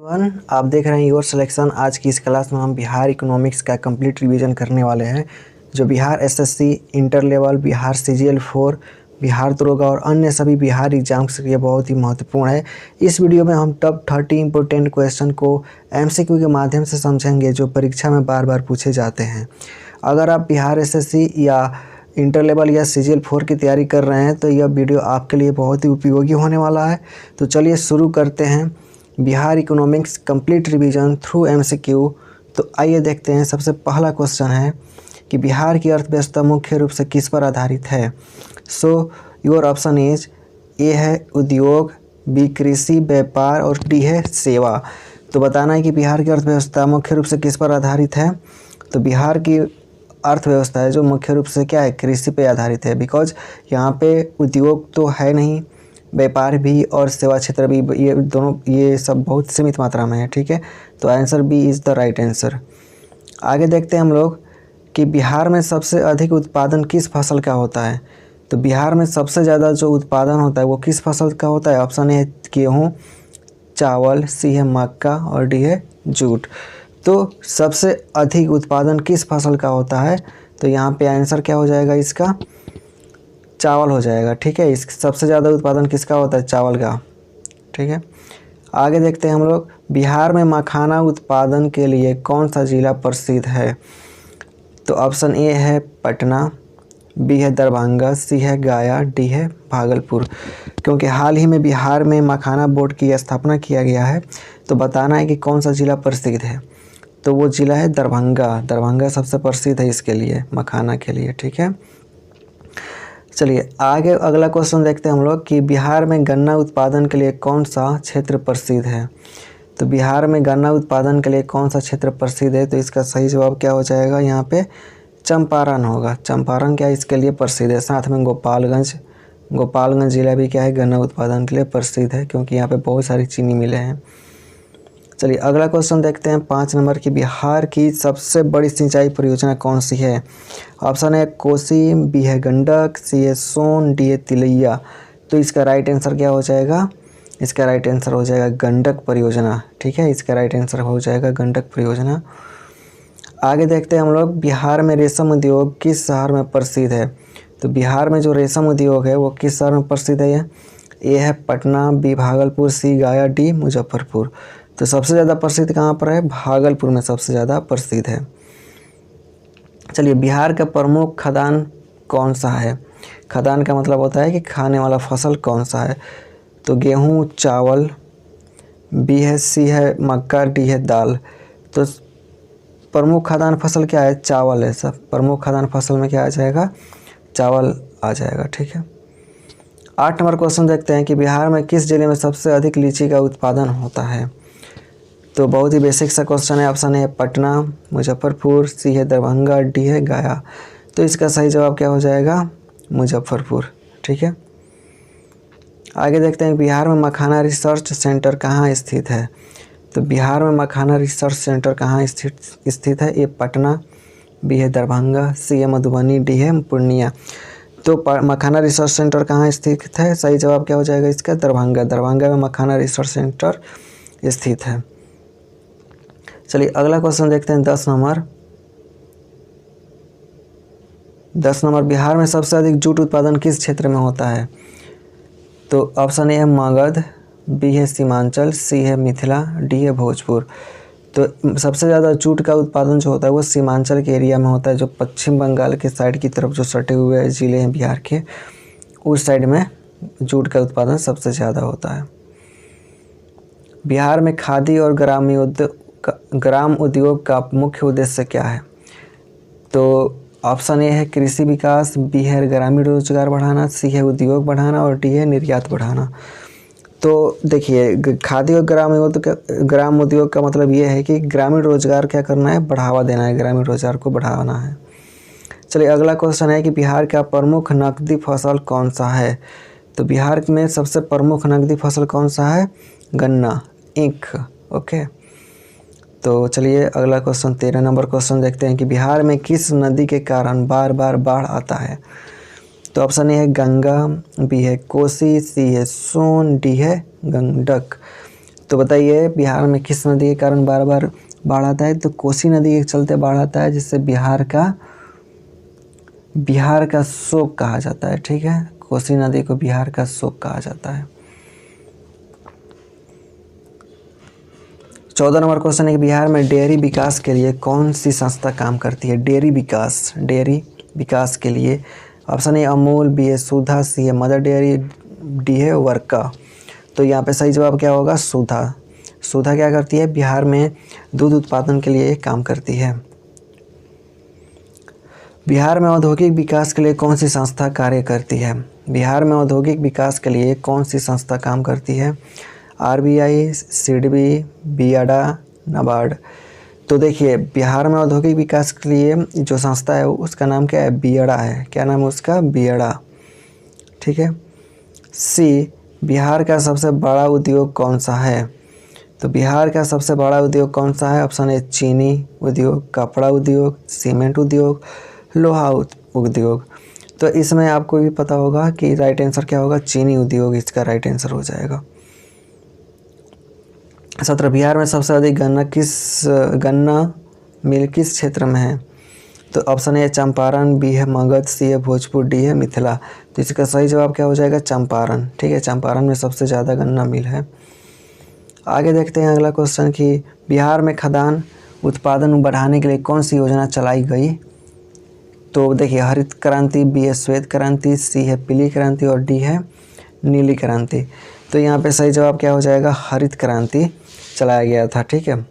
One आप देख रहे हैं योर सिलेक्शन। आज की इस क्लास में हम बिहार इकोनॉमिक्स का कंप्लीट रिवीजन करने वाले हैं, जो Bihar SSC, inter level, Bihar CGL 4, Bihar दरोगा और अन्य सभी बिहार एग्जाम्स के लिए बहुत ही महत्वपूर्ण है। इस वीडियो में हम टॉप 30 इंपॉर्टेंट क्वेश्चन को एमसीक्यू के माध्यम से समझेंगे, जो परीक्षा में बार बार पूछे जाते हैं। अगर आप बिहार एसएससी या इंटर लेवल या सीजीएल 4 की तैयारी कर रहे हैं तो यह वीडियो आपके लिए बहुत ही उपयोगी होने वाला है। तो चलिए शुरू करते हैं Bihar economics complete revision through MCQ. तो आइए देखते हैं। सबसे पहला क्वेश्चन है कि बिहार की अर्थव्यवस्था मुख्य रूप से किस पर आधारित है। So your option is a है उद्योग, बी कृषि व्यापार और डी है सेवा। तो बताना है कि बिहार की अर्थव्यवस्था मुख्य रूप से किस पर आधारित है। तो बिहार की अर्थव्यवस्था है जो मुख्य रूप से क्या है, कृषि पे आधारित है। बिकॉज यहाँ पे उद्योग तो है नहीं, व्यापार भी और सेवा क्षेत्र भी, ये दोनों ये सब बहुत सीमित मात्रा में है। ठीक है, तो answer B is the right answer. आगे देखते हैं हम लोग कि बिहार में सबसे अधिक उत्पादन किस फसल का होता है। तो बिहार में सबसे ज़्यादा जो उत्पादन होता है वो किस फसल का होता है। ऑप्शन ए है गेहूँ, चावल, सी है मक्का और डी है जूट। तो सबसे अधिक उत्पादन किस फसल का होता है, तो यहाँ पे आंसर क्या हो जाएगा इसका, चावल हो जाएगा। ठीक है, इस सबसे ज़्यादा उत्पादन किसका होता है, चावल का। ठीक है, आगे देखते हैं हम लोग बिहार में मखाना उत्पादन के लिए कौन सा जिला प्रसिद्ध है। तो ऑप्शन ए है पटना, बी है दरभंगा, सी है गया, डी है भागलपुर। क्योंकि हाल ही में बिहार में मखाना बोर्ड की स्थापना किया गया है, तो बताना है कि कौन सा जिला प्रसिद्ध है। तो वो जिला है दरभंगा। दरभंगा सबसे प्रसिद्ध है इसके लिए, मखाना के लिए। ठीक है, चलिए आगे अगला क्वेश्चन देखते हैं हम लोग कि बिहार में गन्ना उत्पादन के लिए कौन सा क्षेत्र प्रसिद्ध है। तो बिहार में गन्ना उत्पादन के लिए कौन सा क्षेत्र प्रसिद्ध है, तो इसका सही जवाब क्या हो जाएगा, यहाँ पे चंपारण होगा। चंपारण क्या इसके लिए प्रसिद्ध है। साथ में गोपालगंज जिला भी क्या है, गन्ना उत्पादन के लिए प्रसिद्ध है, क्योंकि यहाँ पे बहुत सारी चीनी मिलें हैं। चलिए अगला क्वेश्चन देखते हैं 5 नंबर की, बिहार की सबसे बड़ी सिंचाई परियोजना कौन सी है। ऑप्शन है कोसी, बी है गंडक, सी है सोन, डी है तिलैया। तो इसका राइट आंसर क्या हो जाएगा, इसका राइट आंसर हो जाएगा गंडक परियोजना। ठीक है, इसका राइट आंसर हो जाएगा गंडक परियोजना। आगे देखते हैं हम लोग बिहार में रेशम उद्योग किस शहर में प्रसिद्ध है। तो बिहार में जो रेशम उद्योग है वो किस शहर में प्रसिद्ध है। ए है पटना, बी भागलपुर, सी गया, डी मुजफ्फरपुर। तो सबसे ज़्यादा प्रसिद्ध कहाँ पर है, भागलपुर में सबसे ज़्यादा प्रसिद्ध है। चलिए बिहार का प्रमुख खदान कौन सा है। खदान का मतलब होता है कि खाने वाला फसल कौन सा है। तो गेहूँ, चावल, बी है, सी है मक्का, डी है दाल। तो प्रमुख खदान फसल क्या है, चावल है। सब प्रमुख खदान फसल में क्या आ जाएगा, चावल आ जाएगा। ठीक है, 8 नंबर क्वेश्चन देखते हैं कि बिहार में किस जिले में सबसे अधिक लीची का उत्पादन होता है। तो बहुत ही बेसिक सा क्वेश्चन है। ऑप्शन है पटना, मुजफ्फरपुर, सी है दरभंगा, डी है गया। तो इसका सही जवाब क्या हो जाएगा, मुजफ्फरपुर। ठीक है, आगे देखते हैं बिहार में मखाना रिसर्च सेंटर कहाँ स्थित है। तो बिहार में मखाना रिसर्च सेंटर कहाँ स्थित है। ए पटना, बी है दरभंगा, सी है मधुबनी, डी है पूर्णिया। तो मखाना रिसर्च सेंटर कहाँ स्थित है, सही जवाब क्या हो जाएगा इसका, दरभंगा। दरभंगा में मखाना रिसर्च सेंटर स्थित है। चलिए अगला क्वेश्चन देखते हैं 10 नंबर। 10 नंबर, बिहार में सबसे अधिक जूट उत्पादन किस क्षेत्र में होता है। तो ऑप्शन ए है मगध, बी है सीमांचल, सी है मिथिला, डी है भोजपुर। तो सबसे ज़्यादा जूट का उत्पादन जो होता है वो सीमांचल के एरिया में होता है, जो पश्चिम बंगाल के साइड की तरफ जो सटे हुए ज़िले हैं बिहार के, उस साइड में जूट का उत्पादन सबसे ज़्यादा होता है। बिहार में खादी और ग्राम उद्योग का मुख्य उद्देश्य क्या है। तो ऑप्शन ए है कृषि विकास, बी है ग्रामीण रोजगार बढ़ाना, सी है उद्योग बढ़ाना और डी है निर्यात बढ़ाना। तो देखिए खादी और ग्राम उद्योग का मतलब ये है कि ग्रामीण रोजगार क्या करना है, बढ़ावा देना है, ग्रामीण रोजगार को बढ़ाना है। चलिए अगला क्वेश्चन है कि बिहार का प्रमुख नकदी फसल कौन सा है। तो बिहार में सबसे प्रमुख नकदी फसल कौन सा है, गन्ना, ईख। ओके, तो चलिए अगला क्वेश्चन 13 नंबर क्वेश्चन देखते हैं कि बिहार में किस नदी के कारण बार बार बाढ़ आता है। तो ऑप्शन ए है गंगा, बी है कोसी, सी है सोन, डी है गंडक। तो बताइए बिहार में किस नदी के कारण बार बार बाढ़ आता है? तो कोसी नदी के चलते बाढ़ आता है, जिससे बिहार का शोक कहा जाता है। ठीक है, कोसी नदी को बिहार का शोक कहा जाता है। 14 नंबर क्वेश्चन है कि बिहार में डेयरी विकास के लिए कौन सी संस्था काम करती है? डेयरी विकास के लिए ऑप्शन ए अमूल, बी है सुधा, सी है मदर डेयरी, डी है वर्का। तो यहाँ पे सही जवाब क्या होगा? सुधा। सुधा क्या करती है? बिहार में दूध उत्पादन के लिए काम करती है। बिहार में औद्योगिक विकास के लिए कौन सी संस्था कार्य करती है? बिहार में औद्योगिक विकास के लिए कौन सी संस्था काम करती है? आरबीआई, सिडबी, बियाडा, नाबार्ड। तो देखिए बिहार में औद्योगिक विकास के लिए जो संस्था है उसका नाम क्या है? बियाडा है। क्या नाम है उसका? बियाडा। ठीक है। सी, बिहार का सबसे बड़ा उद्योग कौन सा है? तो बिहार का सबसे बड़ा उद्योग कौन सा है? ऑप्शन ए चीनी उद्योग, कपड़ा उद्योग, सीमेंट उद्योग, लोहा उद्योग। तो इसमें आपको भी पता होगा कि राइट आंसर क्या होगा? चीनी उद्योग इसका राइट आंसर हो जाएगा। 17, बिहार में सबसे अधिक गन्ना मिल किस क्षेत्र में है? तो ऑप्शन ए चंपारण, बी है मगध, सी है भोजपुर, डी है मिथिला। तो इसका सही जवाब क्या हो जाएगा? चंपारण। ठीक है, चंपारण में सबसे ज़्यादा गन्ना मिल है। आगे देखते हैं अगला क्वेश्चन कि बिहार में खाद्यान्न उत्पादन बढ़ाने के लिए कौन सी योजना चलाई गई? तो देखिए हरित क्रांति, बी है श्वेत क्रांति, सी है पीली क्रांति और डी है नीली क्रांति। तो यहाँ पे सही जवाब क्या हो जाएगा? हरित क्रांति चलाया गया था। ठीक है।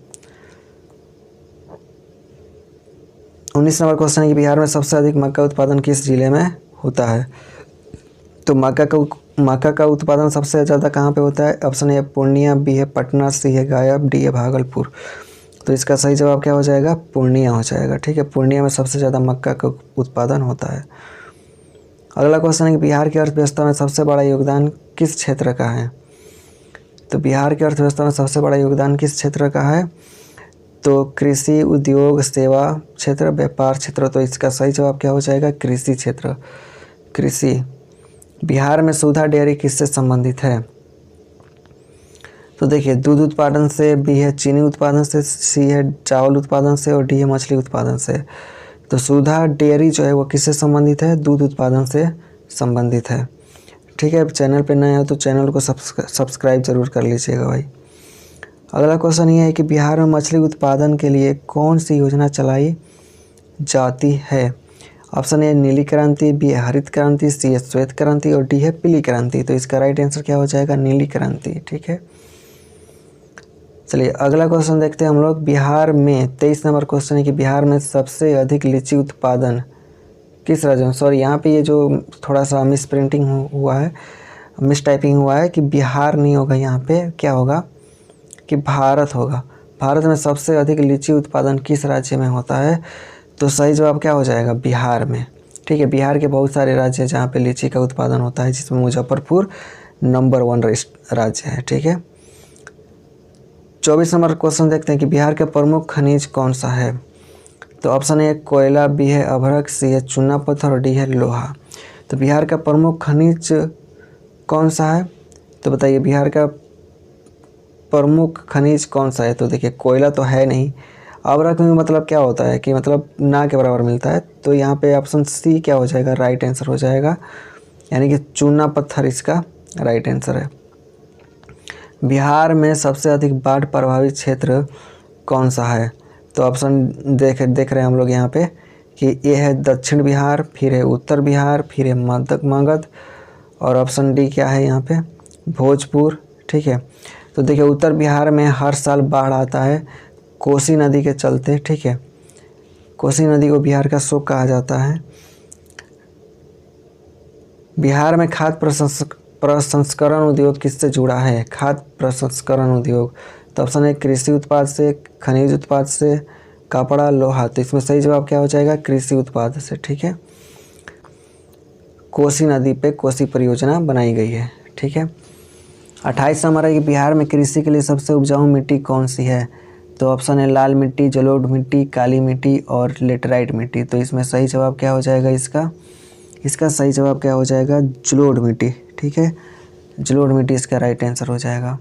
19 नंबर क्वेश्चन है कि बिहार में सबसे अधिक मक्का उत्पादन किस जिले में होता है? तो मक्का का उत्पादन सबसे ज़्यादा कहाँ पे होता है? ऑप्शन ए पूर्णिया, बी है पटना, सी है गया, डी है भागलपुर। तो इसका सही जवाब क्या हो जाएगा? पूर्णिया हो जाएगा। ठीक है, पूर्णिया में सबसे ज़्यादा मक्का का उत्पादन होता है। अगला क्वेश्चन है कि बिहार की अर्थव्यवस्था में सबसे बड़ा योगदान किस क्षेत्र का है? तो बिहार की अर्थव्यवस्था में सबसे बड़ा योगदान किस क्षेत्र का है? तो कृषि, उद्योग, सेवा क्षेत्र, व्यापार क्षेत्र। तो इसका सही जवाब क्या हो जाएगा? कृषि क्षेत्र। कृषि। बिहार में सुधा डेयरी किससे संबंधित है? तो देखिए दूध उत्पादन से, बी है चीनी उत्पादन से, सी है चावल उत्पादन से और डी है मछली उत्पादन से। तो सुधा डेयरी जो है वो किससे संबंधित है? दूध उत्पादन से संबंधित है। ठीक है, चैनल पे नए हो तो चैनल को सब्सक्राइब जरूर कर लीजिएगा भाई। अगला क्वेश्चन ये है कि बिहार में मछली उत्पादन के लिए कौन सी योजना चलाई जाती है? ऑप्शन ए नीली क्रांति, बी है हरित क्रांति, सी है श्वेत क्रांति और डी है पीली क्रांति। तो इसका राइट आंसर क्या हो जाएगा? नीली क्रांति। ठीक है, चलिए अगला क्वेश्चन देखते हैं हम लोग। बिहार में 23 नंबर क्वेश्चन है कि बिहार में सबसे अधिक लीची उत्पादन किस राज्य में? सॉरी, यहाँ पे ये जो थोड़ा सा मिस प्रिंटिंग हुआ है, मिस टाइपिंग हुआ है कि बिहार नहीं होगा, यहाँ पे क्या होगा कि भारत होगा। भारत में सबसे अधिक लीची उत्पादन किस राज्य में होता है? तो सही जवाब क्या हो जाएगा? बिहार में। ठीक है, बिहार के बहुत सारे राज्य हैं जहाँ पे लीची का उत्पादन होता है, जिसमें मुजफ्फरपुर नंबर 1 राज्य है। ठीक है, 24 नंबर क्वेश्चन देखते हैं कि बिहार का प्रमुख खनिज कौन सा है? तो ऑप्शन ए कोयला, बी है अभ्रक, सी है चूना पत्थर और डी है लोहा। तो बिहार का प्रमुख खनिज कौन सा है? तो बताइए बिहार का प्रमुख खनिज कौन सा है? तो देखिए कोयला तो है नहीं, अभ्रक में मतलब क्या होता है कि मतलब ना के बराबर मिलता है। तो यहाँ पे ऑप्शन सी क्या हो जाएगा? राइट आंसर हो जाएगा, यानी कि चूना पत्थर इसका राइट आंसर है। बिहार में सबसे अधिक बाढ़ प्रभावित क्षेत्र कौन सा है? तो ऑप्शन देख रहे हैं हम लोग यहाँ पे कि ये है दक्षिण बिहार, फिर है उत्तर बिहार, फिर है मगध और ऑप्शन डी क्या है यहाँ पे? भोजपुर। ठीक है, तो देखिए उत्तर बिहार में हर साल बाढ़ आता है कोसी नदी के चलते। ठीक है, कोसी नदी को बिहार का शोक कहा जाता है। बिहार में खाद्य प्रसंस्करण उद्योग किससे जुड़ा है? खाद्य प्रसंस्करण उद्योग। तो ऑप्शन है कृषि उत्पाद से, खनिज उत्पाद से, कपड़ा, लोहा। तो इसमें सही जवाब क्या हो जाएगा? कृषि उत्पाद से। ठीक है, कोसी नदी पे कोसी परियोजना बनाई गई है। ठीक है, 28 नंबर है कि बिहार में कृषि के लिए सबसे उपजाऊ मिट्टी कौन सी है? तो ऑप्शन है लाल मिट्टी, जलोढ़ मिट्टी, काली मिट्टी और लेटराइट मिट्टी। तो इसमें सही जवाब क्या हो जाएगा? इसका सही जवाब क्या हो जाएगा? जलोढ़ मिट्टी। ठीक है, जलोढ़ मिट्टी इसका राइट आंसर हो जाएगा।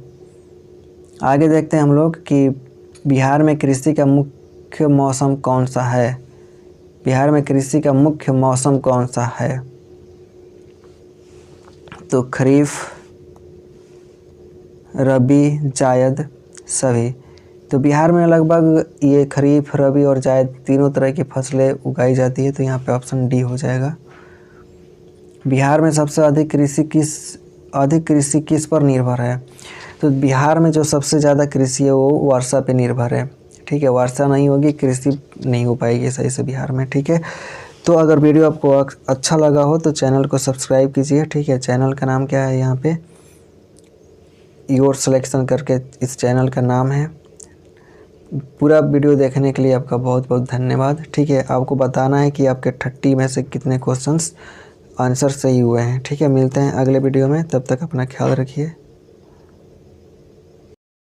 आगे देखते हैं हम लोग कि बिहार में कृषि का मुख्य मौसम कौन सा है। बिहार में कृषि का मुख्य मौसम कौन सा है? तो खरीफ, रबी, जायद, सभी। तो बिहार में लगभग ये खरीफ, रबी और जायद तीनों तरह की फसलें उगाई जाती है, तो यहाँ पे ऑप्शन डी हो जाएगा। बिहार में सबसे अधिक कृषि किस पर निर्भर है? तो बिहार में जो सबसे ज़्यादा कृषि है वो वर्षा पे निर्भर है। ठीक है, वर्षा नहीं होगी कृषि नहीं हो पाएगी सही से बिहार में। ठीक है, तो अगर वीडियो आपको अच्छा लगा हो तो चैनल को सब्सक्राइब कीजिए। ठीक है, चैनल का नाम क्या है यहाँ पे, योर सिलेक्शन करके इस चैनल का नाम है। पूरा वीडियो देखने के लिए आपका बहुत बहुत धन्यवाद। ठीक है, आपको बताना है कि आपके 30 में से कितने क्वेश्चंस आंसर सही हुए हैं। ठीक है, मिलते हैं अगले वीडियो में, तब तक अपना ख्याल रखिए।